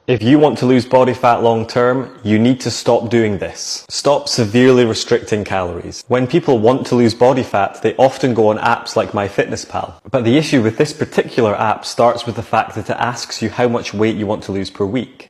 If you want to lose body fat long term, you need to stop doing this. Stop severely restricting calories. When people want to lose body fat, they often go on apps like MyFitnessPal. But the issue with this particular app starts with the fact that it asks you how much weight you want to lose per week.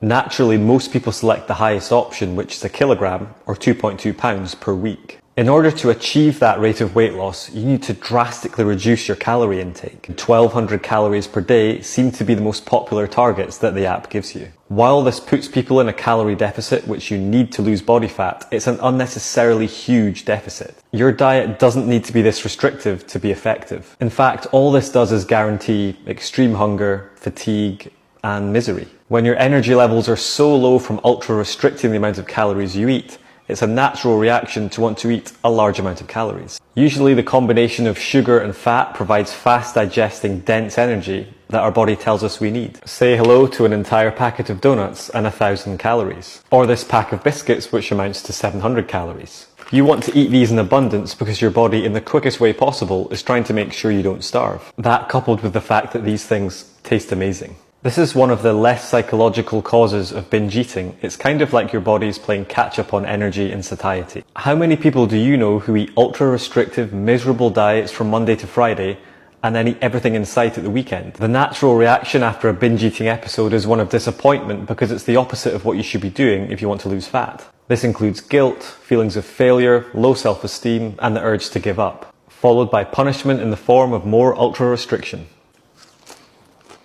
Naturally, most people select the highest option, which is a kilogram or 2.2 pounds per week. In order to achieve that rate of weight loss, you need to drastically reduce your calorie intake. 1200 calories per day seem to be the most popular targets that the app gives you. While this puts people in a calorie deficit, which you need to lose body fat, it's an unnecessarily huge deficit. Your diet doesn't need to be this restrictive to be effective. In fact, all this does is guarantee extreme hunger, fatigue, and misery. When your energy levels are so low from ultra restricting the amount of calories you eat, it's a natural reaction to want to eat a large amount of calories. Usually the combination of sugar and fat provides fast digesting, dense energy that our body tells us we need. Say hello to an entire packet of donuts and 1,000 calories. Or this pack of biscuits, which amounts to 700 calories. You want to eat these in abundance because your body, in the quickest way possible, is trying to make sure you don't starve. That, coupled with the fact that these things taste amazing. This is one of the less psychological causes of binge eating. It's kind of like your body's playing catch up on energy and satiety. How many people do you know who eat ultra restrictive, miserable diets from Monday to Friday and then eat everything in sight at the weekend? The natural reaction after a binge eating episode is one of disappointment because it's the opposite of what you should be doing if you want to lose fat. This includes guilt, feelings of failure, low self-esteem, and the urge to give up, followed by punishment in the form of more ultra restriction.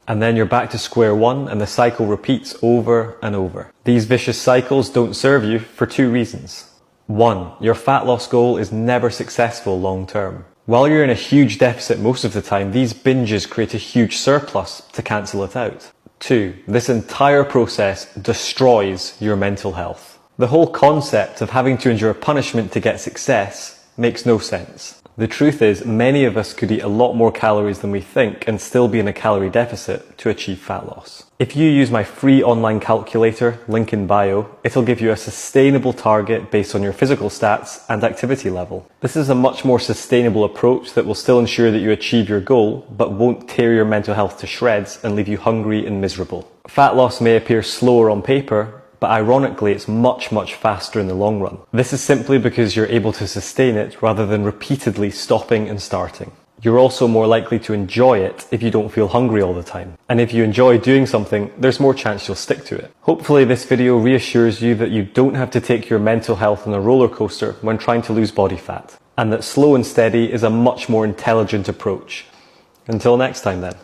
And then you're back to square one and the cycle repeats over and over. These vicious cycles don't serve you for two reasons. One, your fat loss goal is never successful long term. While you're in a huge deficit most of the time, these binges create a huge surplus to cancel it out. Two, this entire process destroys your mental health. The whole concept of having to endure punishment to get success makes no sense. The truth is, many of us could eat a lot more calories than we think and still be in a calorie deficit to achieve fat loss. If you use my free online calculator, link in bio, it'll give you a sustainable target based on your physical stats and activity level. This is a much more sustainable approach that will still ensure that you achieve your goal, but won't tear your mental health to shreds and leave you hungry and miserable. Fat loss may appear slower on paper, but ironically it's much faster in the long run. This is simply because you're able to sustain it rather than repeatedly stopping and starting. You're also more likely to enjoy it if you don't feel hungry all the time. And if you enjoy doing something, there's more chance you'll stick to it. Hopefully this video reassures you that you don't have to take your mental health on a roller coaster when trying to lose body fat, and that slow and steady is a much more intelligent approach. Until next time then.